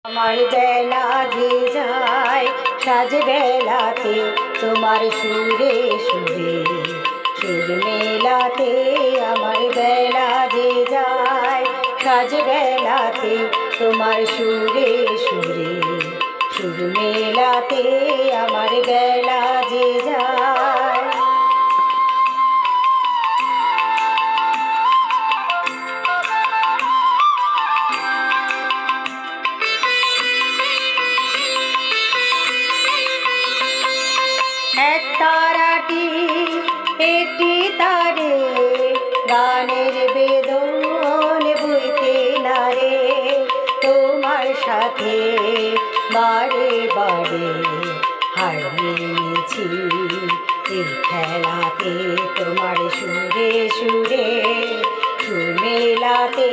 আমার বেলা যে যায় সাজ বেলাতে তোমার সুরে সুরে সুর মেলাতে। আমার বেলা যে যায় সাজ বেলাতে তোমার সুরে সুরে সুর মেলাতে। আমার বেলা যে যায় এক তারাটি একটি তারে গানের বেদন বইতে নারে। তোমার সাথে বারে বারে হারিয়েছি এই খেলাতে। তোমার সুরে সুরে সুর মেলাতে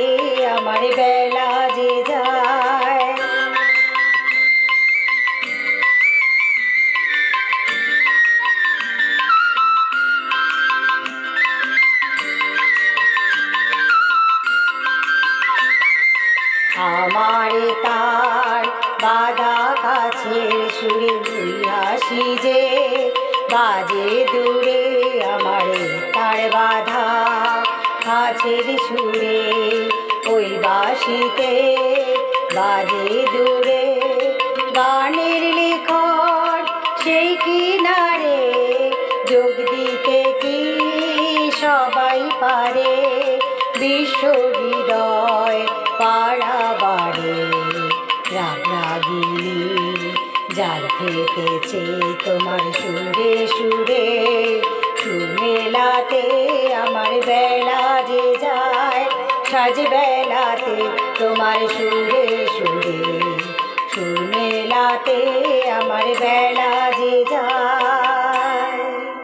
আমার বেলা যে যায়। আমার তার বাধা কাছের সুরে আসি যে বাজে দূরে। আমার তার বাধা কাছের সুরে ওই বাসিতে বাজে দূরে। গানের লেখন সেই কিনারে যোগ দিতে কি সবাই পারে। বিশ্ব হৃদয় পাড়াবাড়ে রাগ রাগিনী জাল ফেটেছে তোমার সুরে সুরে সুর মেলাতে। আমার বেলা যে যায় সাজ বেলাতে তোমার সুরে সুরে সুর মেলাতে। আমার বেলা যে যায়।